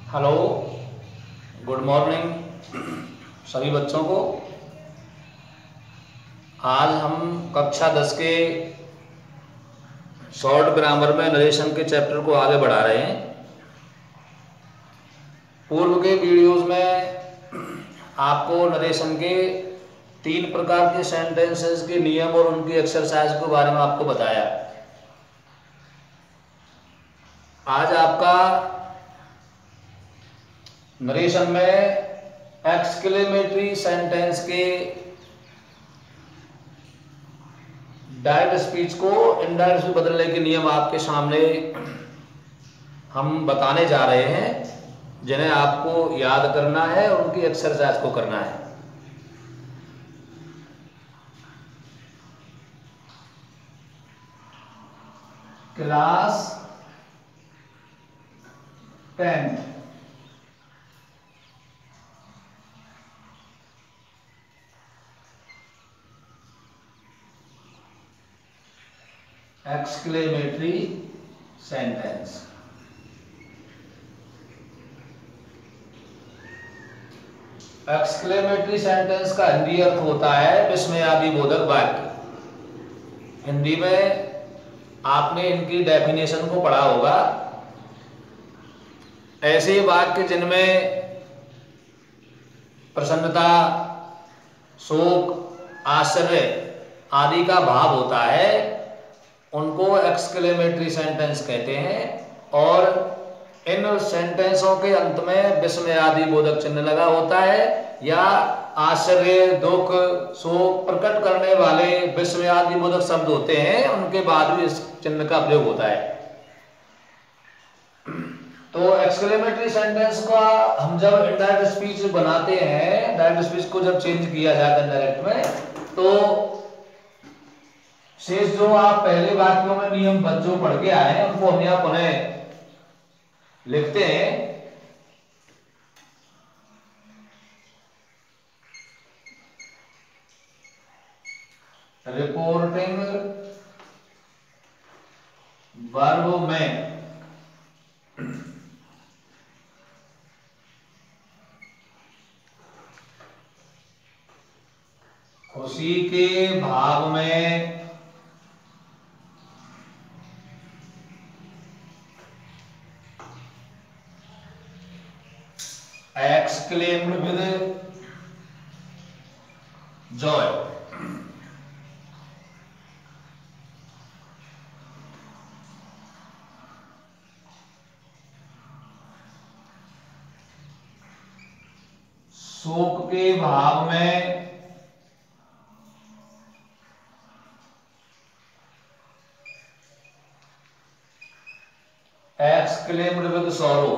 Hello, good morning सभी बच्चों को। आज हम कक्षा 10 के शॉर्ट ग्रामर में नरेशन के चैप्टर को आगे बढ़ा रहे हैं। पूर्व के वीडियोस में आपको नरेशन के 3 प्रकार के सेंटेंसेस के नियम और उनकी एक्सरसाइज के बारे में आपको बताया। आज आपका नरेशन में एक्सक्लेमेटरी सेंटेंस के डायरेक्ट स्पीच को इनडायरेक्ट स्पीच बदलने के नियम आपके सामने हम बताने जा रहे हैं, जिन्हें आपको याद करना है और उनकी एक्सरसाइज को करना है। Class 10 exclamatory sentence. Exclamatory sentence का हिंदी अर्थ होता है विस्मयादि बोधक वाक्य। हिंदी में आपने इनकी डेफिनेशन को पढ़ा होगा। ऐसे वाक्य जिनमें प्रसन्नता, शोक, आश्चर्य आदि का भाव होता है, उनको एक्सक्लेमेटरी सेंटेंस कहते हैं। और इन सेंटेंसों के अंत में विस्मयादि बोधक चिन्ह लगा होता है, या आश्चर्य, दुख, शोक प्रकट करने वाले विस्मयादि बोधक शब्द होते हैं, उनके बाद भी इस चिन्ह का प्रयोग होता है। तो एक्सक्लेमेटरी सेंटेंस का हम जब इनडायरेक्ट स्पीच बनाते हैं, डायरेक्ट स्पीच को जब चेंज किया जाता है डायरेक्ट में, तो शेष जो आप पहले वाक्यों में नियम जो पढ़ के आए हैं उनको हम यहाँ पुनः लिखते हैं। रिपोर्टिंग वर्ब में खुशी के भाव में exclaimed with joy। शोक के भाव में exclaimed with sorrow।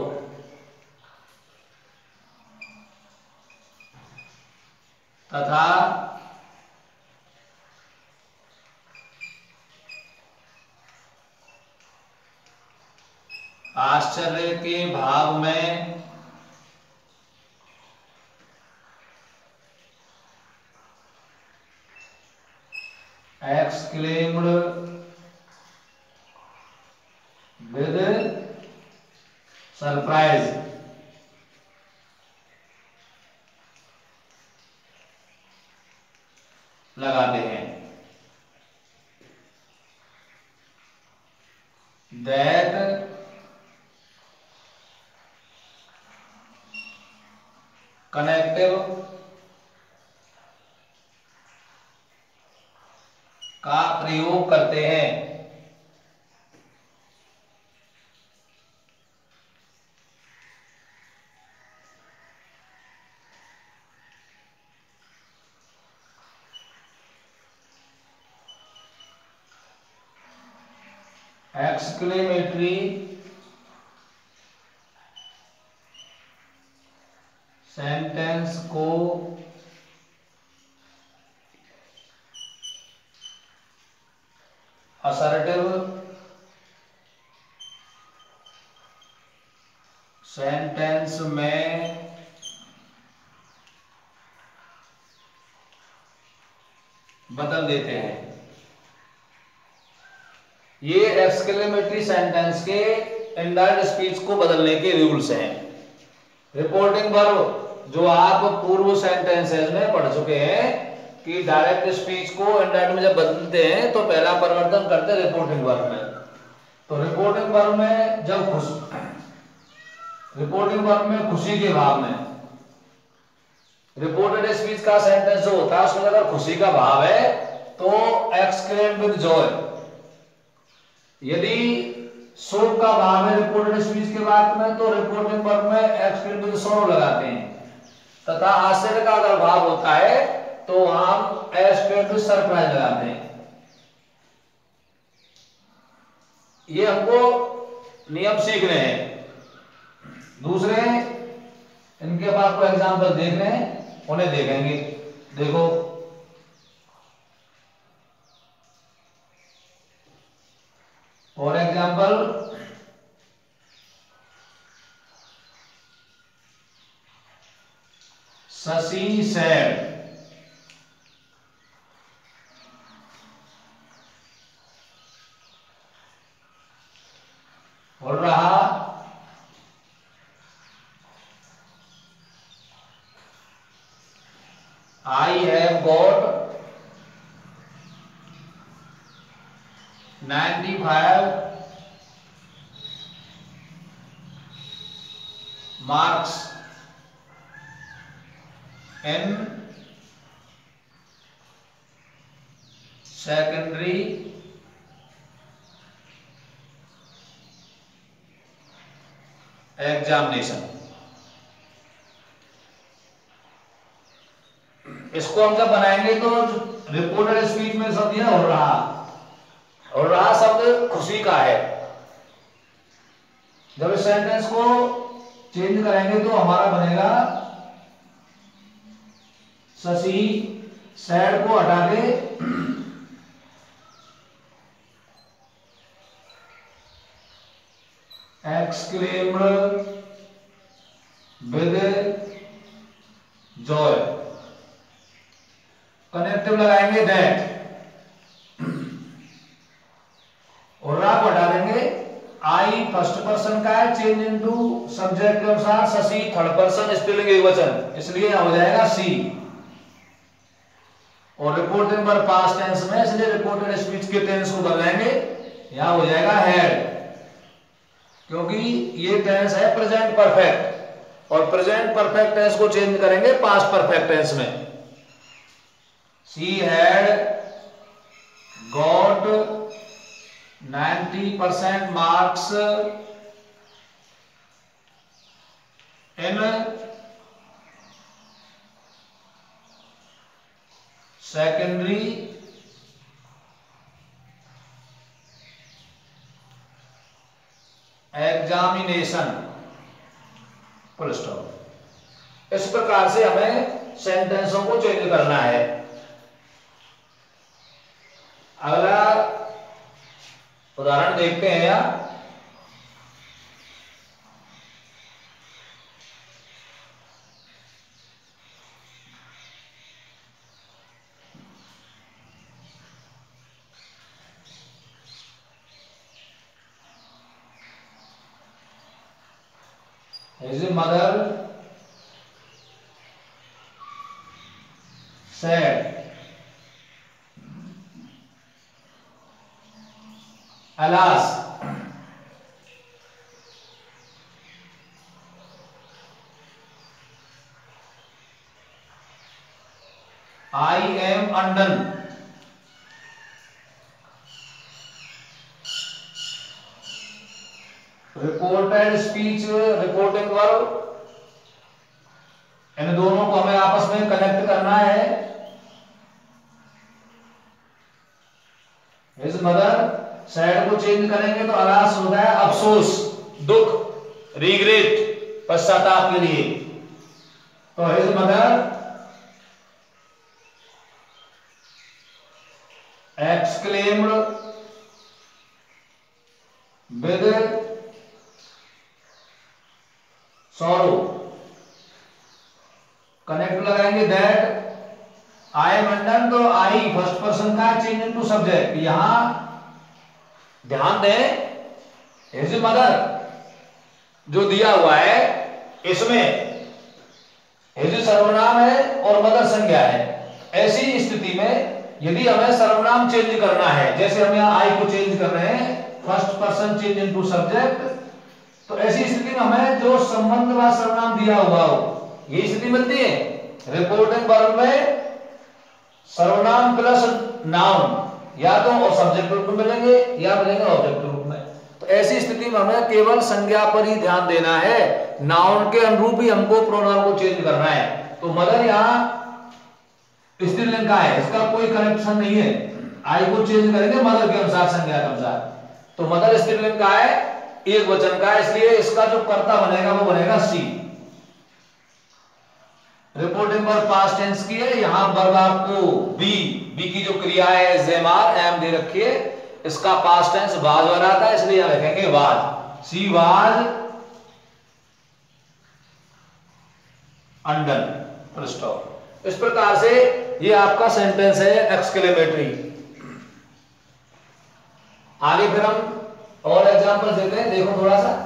तथा आश्चर्य के भाव में exclaimed with सरप्राइज। लगाते हैं। That कनेक्टिव का प्रयोग करते हैं। एक्सक्लेमेटरी सेंटेंस को असर्टिव सेंटेंस में बदल देते हैं। ये एक्सक्लेमेटरी सेंटेंस के इनडायरेक्ट स्पीच को बदलने के रूल्स हैं। रिपोर्टिंग वर्ब जो आप पूर्व सेंटेंसेस में पढ़ चुके हैं कि डायरेक्ट स्पीच को इनडायरेक्ट में जब बदलते हैं तो पहला परिवर्तन करते हैं रिपोर्टिंग वर्ब में। तो रिपोर्टिंग वर्ब में जब रिपोर्टिंग वर्ब में खुशी के भाव में, रिपोर्टेड स्पीच का सेंटेंस जो होता है उसमें अगर खुशी का भाव है तो एक्सक्लेम विद जॉय। यदि शोक का भाव है रिपोर्टेड स्पीच के बाद में तो रिपोर्टिंग वर्ब में एक्सक्लेम विद सॉरो लगाते हैं। तथा आश्चर्य का अगर भाव होता है तो हम एक्सक्लेम विद सरप्राइज लगाते हैं। ये हमको नियम सीखने हैं। दूसरे इनके अब आपको एग्जाम्पल देखने हैं, उन्हें देखेंगे। देखो फॉर एग्जाम्पल शशि सैड, बोल रहा I have got 95 marks in secondary examination. इसको हम जब बनाएंगे तो रिपोर्टेड स्पीच में शब्द यह हो रहा, और रहा शब्द खुशी का है। जब इस सेंटेंस को चेंज करेंगे तो हमारा बनेगा शशि सैड को हटा के exclaimed with joy, कनेक्टिव लगाएंगे दैट, और रा को हटा देंगे। आई फर्स्ट पर्सन का है, चेंज इनटू सब्जेक्ट के अनुसार, शशि थर्ड पर्सन स्त्रीलिंग एकवचन, इसलिए हो जाएगा सी। और रिपोर्टिंग पर पास्ट टेंस में, इसलिए रिपोर्टेड स्पीच के टेंस को बदलेंगे, यहां हो जाएगा हैड, क्योंकि ये टेंस है प्रेजेंट परफेक्ट, और प्रेजेंट परफेक्ट टेंस को चेंज करेंगे पास्ट परफेक्ट टेंस में। She had got 90% marks in secondary examination, full stop. इस प्रकार से हमें सेंटेंसों को चेंज करना है। अगला उदाहरण देखते हैं यहाँ। His mother said, alas, I am undone. Reported speech, reporting verb, इन दोनों को हमें आपस में कनेक्ट करना है। हिज मदर, सैड को चेंज करेंगे तो अलास होता है अफसोस, दुख, रिग्रेट, पश्चाताप के लिए। तो his mother exclaimed with sorrow, connect लगाएंगे दैट, आई एम अंडन, तो आई फर्स्ट पर्सन का चेंज इनटू सब्जेक्ट। यहां ध्यान दें, हिज मदर जो दिया हुआ है इसमें ये जो सर्वनाम है और मदर संज्ञा है, ऐसी स्थिति में यदि हमें सर्वनाम चेंज करना है, जैसे हम यहाँ आई को चेंज कर रहे हैं, first person change into subject, तो ऐसी स्थिति में हमें जो संबंधवाद सर्वनाम दिया हुआ हो, ये स्थिति मिलती है। रिपोर्टिंग वर्ब में सर्वनाम प्लस नाउन या तो सब्जेक्ट रूप में मिलेंगे या मिलेंगे ऑब्जेक्ट रूप में। तो ऐसी स्थिति में हमें केवल संज्ञा पर ही ध्यान देना है, नाउन के अनुरूप ही हमको प्रोनाउन को चेंज करना है। तो मदर यहाँ स्त्रीलिंग का है, इसका कोई कनेक्शन नहीं है। आई को चेंज करेंगे मदर के अनुसार, संज्ञा के अनुसार। तो मदर स्त्रीलिंग का है, एक वचन का है, इसलिए इसका जो कर्ता बनेगा वो बनेगा सी। रिपोर्टिंग वर्ब पास्ट टेंस की है, यहां वर्ब आपको बी की जो क्रिया है जेमार एम दे रखी है, इसका पास्ट टेंस वाज हो रहा था, इसलिए यहां लिखेंगे was. She was undone, full stop. इस प्रकार से ये आपका सेंटेंस है एक्सक्लेमेटरी। आगे फिर हम और एग्जांपल देते हैं, देखो थोड़ा सा।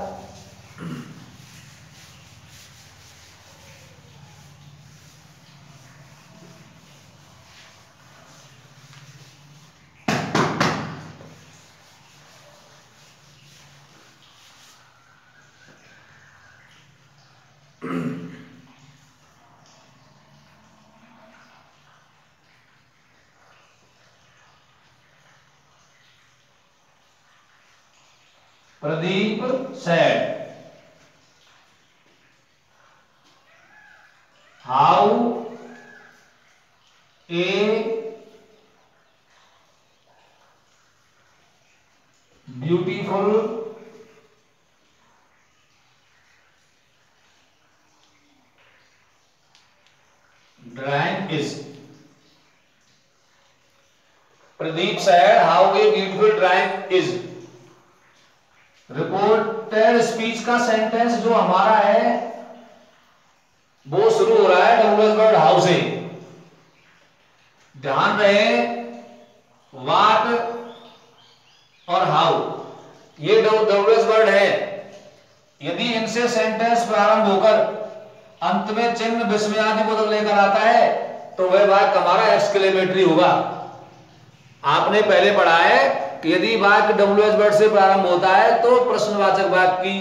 Pradeep said, how a beautiful drawing is. Pradeep said how a beautiful drawing is. Reported speech का सेंटेंस जो हमारा है वो शुरू हो रहा है डब्ल्यूएस वर्ड हाउ से। ध्यान रहे व्हाट और हाउ ये डब्ल्यूएस वर्ड है, यदि इनसे सेंटेंस प्रारंभ होकर अंत में चिन्ह विस्मयादि बोधक लेकर आता है तो वह वाक्य हमारा एक्सक्लेमेटरी होगा। आपने पहले पढ़ा है कि यदि वाक्य डब्ल्यूएस वर्ड से प्रारंभ होता है तो प्रश्नवाचक वाक्य की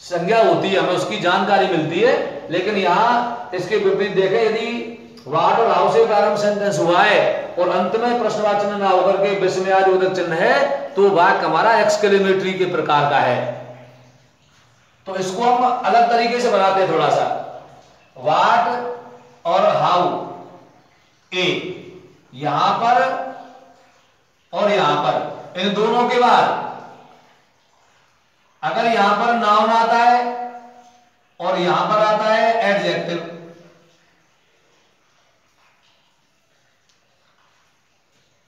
संज्ञा होती है, हमें उसकी जानकारी मिलती है। लेकिन यहाँ इसके विपरीत देखें, यदि व्हाट और हाउ से प्रारंभ सेंटेंस हुआ है और अंत में प्रश्नवाचक ना होकर के विस्मयादिबोधक चिन्ह है तो वाक्य हमारा एक्सक्लेमेटरी के प्रकार का है। तो इसको हम अलग तरीके से बनाते हैं थोड़ा सा। व्हाट और हाउ ए यहां पर और यहां पर, इन दोनों के बाद अगर यहां पर नाउन आता है और यहां पर आता है एडजेक्टिव,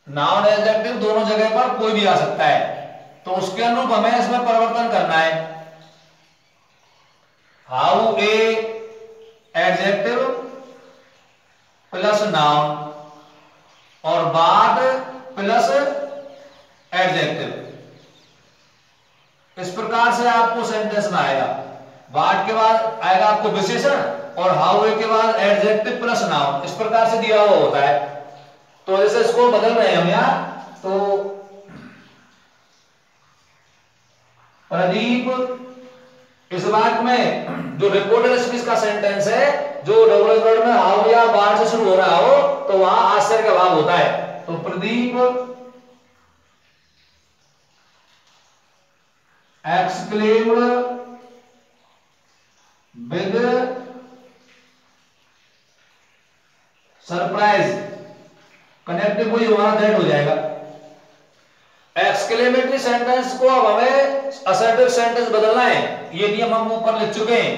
नाउन एडजेक्टिव दोनों जगह पर कोई भी आ सकता है, तो उसके अनुरूप हमें इसमें परिवर्तन करना है। How a adjective plus noun और बाद प्लस एडजेक्टिव, इस प्रकार से आपको सेंटेंस में आएगा। व्हाट के बाद आएगा आपको विशेषण और हाउ के बाद एडजेक्टिव प्लस नाउन, इस प्रकार से दिया हुआ होता है। तो जैसे इसको बदल रहे हैं हम यहां, तो प्रदीप इस वाक्य में जो रिपोर्टेड स्पीच का सेंटेंस है, जो डब्ल्यूएस वर्ड में हाउ या व्हाट से शुरू हो रहा हो तो वहां आश्चर्य का भाव होता है। तो Pradeep exclaimed with surprise, connective वही हमारा दैट हो जाएगा। एक्सक्लेमेटरी सेंटेंस को अब हमें असर्टिव सेंटेंस बदलना है, ये नियम हम ऊपर लिख चुके हैं।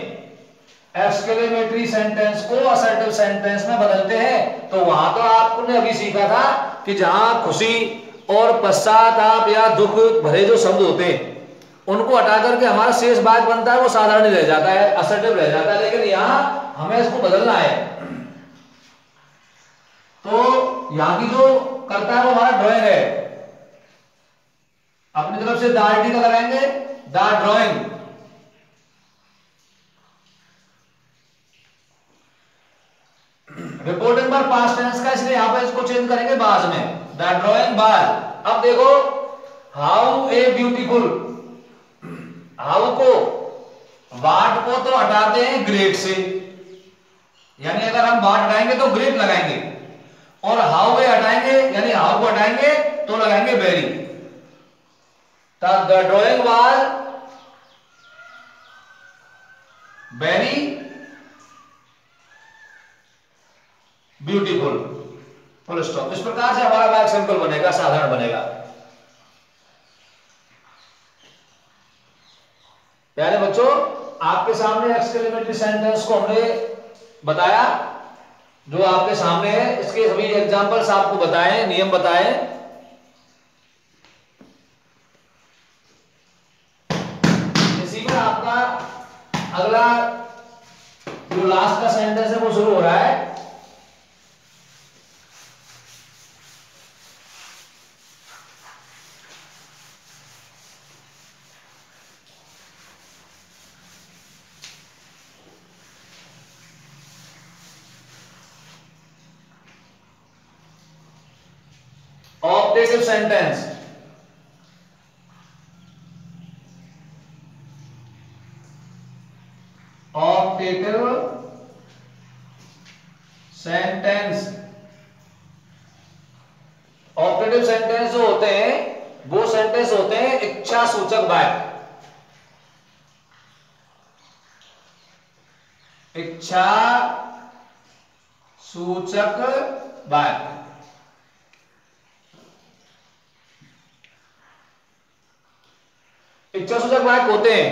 एक्सक्लेमेटरी सेंटेंस को असर्टिव सेंटेंस में बदलते हैं। तो वहां तो आपने अभी सीखा था कि जहां खुशी और पश्चाताप या दुख भरे जो शब्द होते हैं उनको हटा करके हमारा शेष वाक्य बनता है वो साधारण रह जाता है, असर्टिव रह जाता है। लेकिन यहां हमें इसको बदलना है। तो यहां की जो करता है वो हमारा ड्राइंग है, अपनी तरफ से द आर्टिकल लगाएंगे द ड्राइंग, रिपोर्टिंग पर पास्ट टेंस का, इसलिए यहां पे इसको चेंज करेंगे बाद में। द ड्रॉइंग बार। अब देखो हाउ ए ब्यूटीफुल, हाउ को वाट को तो हटाते हैं ग्रेट से, यानी अगर हम वाट हटाएंगे तो ग्रेट लगाएंगे, और हाउ वे हटाएंगे यानी हाउ को हटाएंगे तो लगाएंगे very. The drawing was very beautiful, full stop. इस प्रकार से हमारा वाक्य सिंपल बनेगा, साधारण बनेगा। प्यारे बच्चों, आपके सामने एक्सक्लेमेटरी सेंटेंस को हमने बताया, जो आपके सामने है। इसके सभी एग्जांपल्स आपको बताएं, नियम बताएं। इसी में आपका अगला जो लास्ट का सेंटेंस है वो शुरू हो रहा है। Optative sentence. Optative sentence. Optative sentence जो होते हैं वो सेंटेंस होते हैं इच्छा सूचक वाक्य। इच्छा सूचक वाक्य। इच्छा सूचक वाक्य होते हैं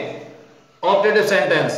ऑप्टेटिव सेंटेंस।